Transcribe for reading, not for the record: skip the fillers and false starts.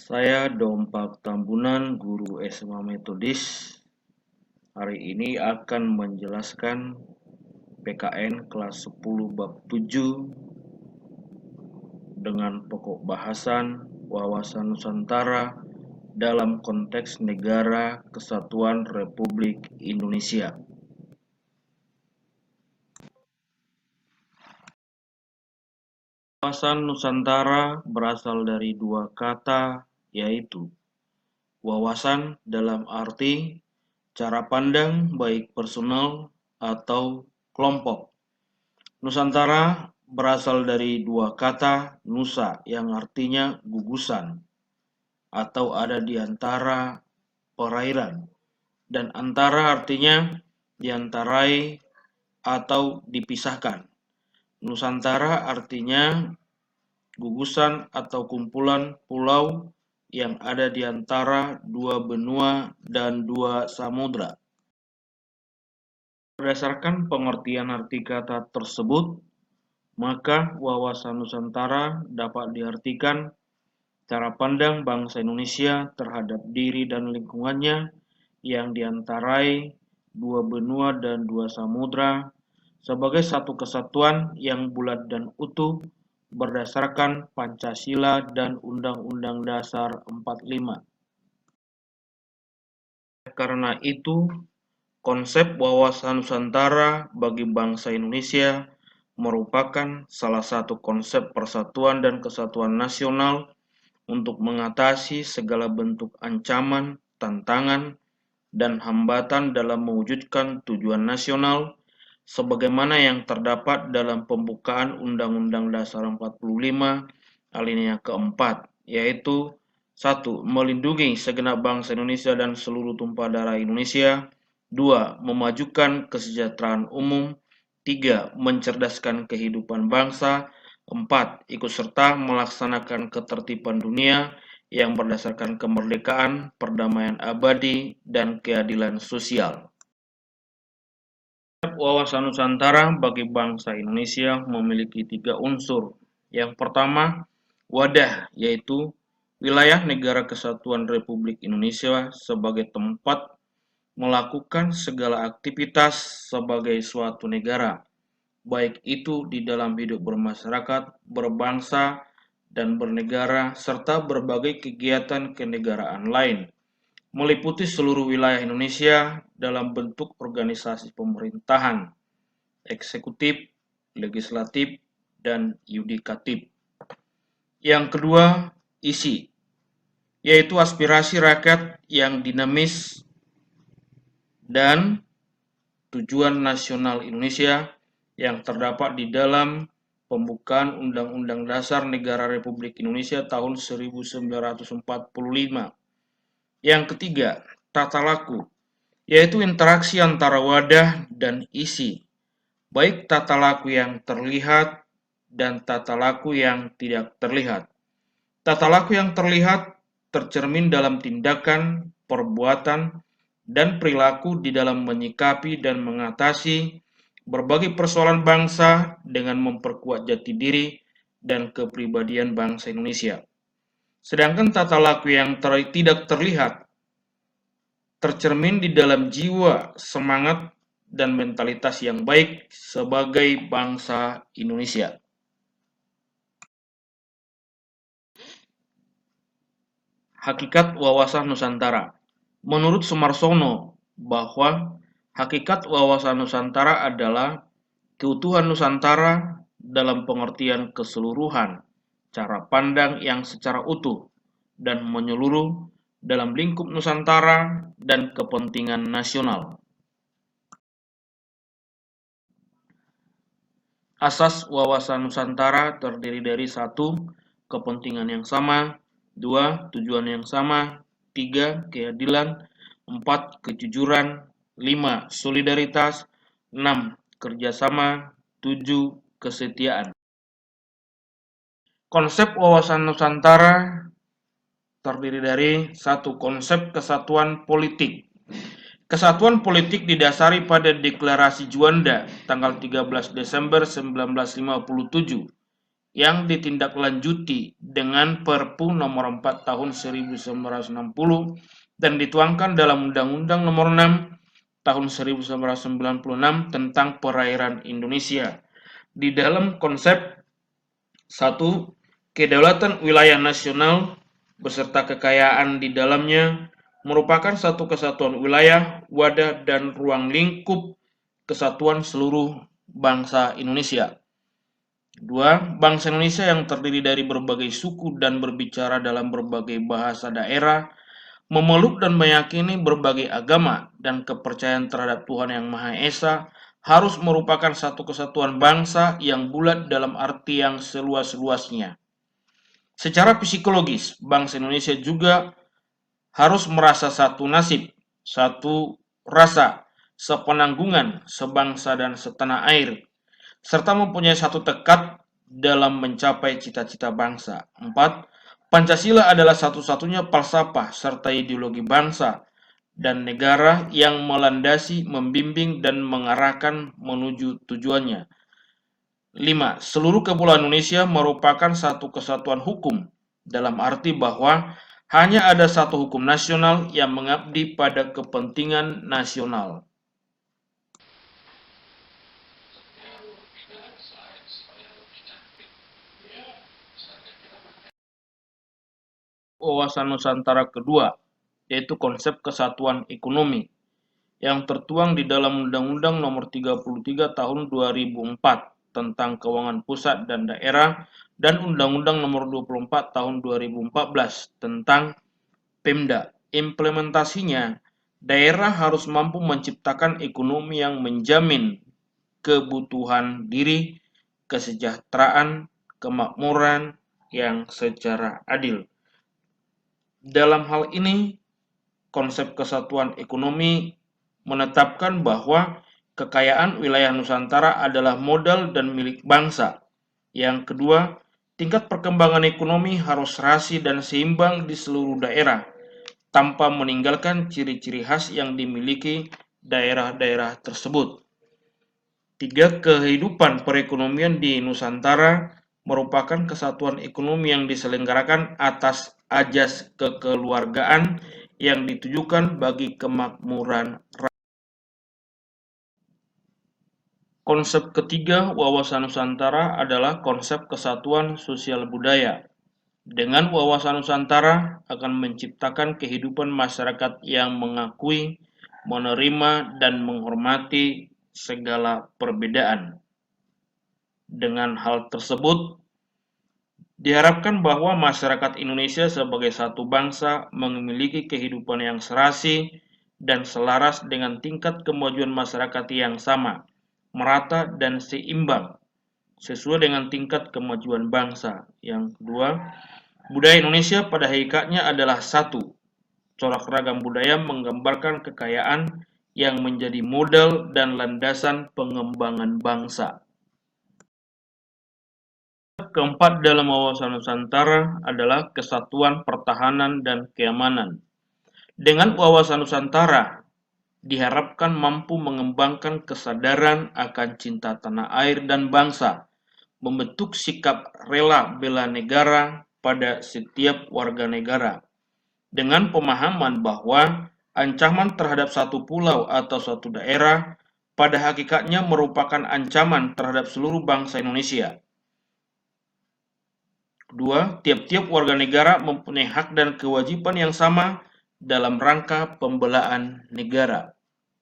Saya Dompak Tambunan, guru SMA Metodis. Hari ini akan menjelaskan PKN kelas 10 bab 7 dengan pokok bahasan wawasan Nusantara dalam konteks Negara Kesatuan Republik Indonesia. Wawasan Nusantara berasal dari dua kata, yaitu wawasan dalam arti cara pandang baik personal atau kelompok. Nusantara berasal dari dua kata nusa yang artinya gugusan atau ada di antara perairan, dan antara artinya diantarai atau dipisahkan. Nusantara artinya gugusan atau kumpulan pulau yang ada di antara dua benua dan dua samudra. Berdasarkan pengertian arti kata tersebut, maka wawasan Nusantara dapat diartikan cara pandang bangsa Indonesia terhadap diri dan lingkungannya yang diantarai dua benua dan dua samudra sebagai satu kesatuan yang bulat dan utuh berdasarkan Pancasila dan Undang-Undang Dasar 45. Karena itu, konsep wawasan Nusantara bagi bangsa Indonesia merupakan salah satu konsep persatuan dan kesatuan nasional untuk mengatasi segala bentuk ancaman, tantangan, dan hambatan dalam mewujudkan tujuan nasional sebagaimana yang terdapat dalam pembukaan Undang-Undang Dasar 45 alinea keempat, yaitu 1. Melindungi segenap bangsa Indonesia dan seluruh tumpah darah Indonesia. 2. Memajukan kesejahteraan umum. 3. Mencerdaskan kehidupan bangsa. 4. Ikut serta melaksanakan ketertiban dunia yang berdasarkan kemerdekaan, perdamaian abadi, dan keadilan sosial. Wawasan Nusantara bagi bangsa Indonesia memiliki 3 unsur. Yang pertama, wadah, yaitu wilayah Negara Kesatuan Republik Indonesia sebagai tempat melakukan segala aktivitas sebagai suatu negara, baik itu di dalam hidup bermasyarakat, berbangsa, dan bernegara, serta berbagai kegiatan kenegaraan lain, meliputi seluruh wilayah Indonesia dalam bentuk organisasi pemerintahan, eksekutif, legislatif, dan yudikatif. Yang kedua, isi, yaitu aspirasi rakyat yang dinamis dan tujuan nasional Indonesia yang terdapat di dalam pembukaan Undang-Undang Dasar Negara Republik Indonesia tahun 1945. Yang ketiga, tata laku, yaitu interaksi antara wadah dan isi, baik tata laku yang terlihat dan tata laku yang tidak terlihat. Tata laku yang terlihat tercermin dalam tindakan, perbuatan, dan perilaku di dalam menyikapi dan mengatasi berbagai persoalan bangsa dengan memperkuat jati diri dan kepribadian bangsa Indonesia. Sedangkan tata laku yang tidak terlihat tercermin di dalam jiwa, semangat, dan mentalitas yang baik sebagai bangsa Indonesia. Hakikat wawasan Nusantara. Menurut Sumarsono, bahwa hakikat wawasan Nusantara adalah keutuhan Nusantara dalam pengertian keseluruhan, cara pandang yang secara utuh dan menyeluruh dalam lingkup Nusantara dan kepentingan nasional. Asas wawasan Nusantara terdiri dari 1. Kepentingan yang sama. 2. Tujuan yang sama. 3. Keadilan. 4. Kejujuran. 5. Solidaritas. 6. Kerjasama. 7. Kesetiaan. Konsep wawasan Nusantara terdiri dari 1. Konsep kesatuan politik. Kesatuan politik didasari pada Deklarasi Juanda tanggal 13 Desember 1957 yang ditindaklanjuti dengan Perpu Nomor 4 Tahun 1960 dan dituangkan dalam Undang-Undang Nomor 6 Tahun 1996 tentang Perairan Indonesia. Di dalam konsep 1. Kedaulatan wilayah nasional beserta kekayaan di dalamnya merupakan satu kesatuan wilayah, wadah, dan ruang lingkup kesatuan seluruh bangsa Indonesia. 2. Bangsa Indonesia yang terdiri dari berbagai suku dan berbicara dalam berbagai bahasa daerah, memeluk dan meyakini berbagai agama dan kepercayaan terhadap Tuhan Yang Maha Esa, harus merupakan satu kesatuan bangsa yang bulat dalam arti yang seluas-luasnya. Secara psikologis, bangsa Indonesia juga harus merasa satu nasib, satu rasa, sepenanggungan, sebangsa dan setanah air, serta mempunyai satu tekad dalam mencapai cita-cita bangsa. 4. Pancasila adalah satu-satunya falsafah serta ideologi bangsa dan negara yang melandasi, membimbing, dan mengarahkan menuju tujuannya. 5. Seluruh kepulauan Indonesia merupakan satu kesatuan hukum, dalam arti bahwa hanya ada satu hukum nasional yang mengabdi pada kepentingan nasional. Wawasan Nusantara kedua, yaitu konsep kesatuan ekonomi, yang tertuang di dalam Undang-Undang Nomor 33 Tahun 2004 tentang Keuangan Pusat dan Daerah dan Undang-Undang Nomor 24 Tahun 2014 tentang Pemda. Implementasinya, daerah harus mampu menciptakan ekonomi yang menjamin kebutuhan diri, kesejahteraan, kemakmuran yang secara adil. Dalam hal ini, konsep kesatuan ekonomi menetapkan bahwa kekayaan wilayah Nusantara adalah modal dan milik bangsa. Yang kedua, tingkat perkembangan ekonomi harus serasi dan seimbang di seluruh daerah, tanpa meninggalkan ciri-ciri khas yang dimiliki daerah-daerah tersebut. 3. Kehidupan perekonomian di Nusantara merupakan kesatuan ekonomi yang diselenggarakan atas ajas kekeluargaan yang ditujukan bagi kemakmuran rakyat. Konsep ketiga wawasan Nusantara adalah konsep kesatuan sosial budaya. Dengan wawasan Nusantara akan menciptakan kehidupan masyarakat yang mengakui, menerima, dan menghormati segala perbedaan. Dengan hal tersebut, diharapkan bahwa masyarakat Indonesia sebagai satu bangsa memiliki kehidupan yang serasi dan selaras dengan tingkat kemajuan masyarakat yang sama, merata dan seimbang, sesuai dengan tingkat kemajuan bangsa. Yang kedua, budaya Indonesia pada hakikatnya adalah satu. Corak ragam budaya menggambarkan kekayaan yang menjadi modal dan landasan pengembangan bangsa. Keempat dalam wawasan Nusantara adalah kesatuan pertahanan dan keamanan. Dengan wawasan Nusantara, diharapkan mampu mengembangkan kesadaran akan cinta tanah air dan bangsa, membentuk sikap rela bela negara pada setiap warga negara, dengan pemahaman bahwa ancaman terhadap satu pulau atau suatu daerah pada hakikatnya merupakan ancaman terhadap seluruh bangsa Indonesia. Kedua, tiap-tiap warga negara mempunyai hak dan kewajiban yang sama dalam rangka pembelaan negara.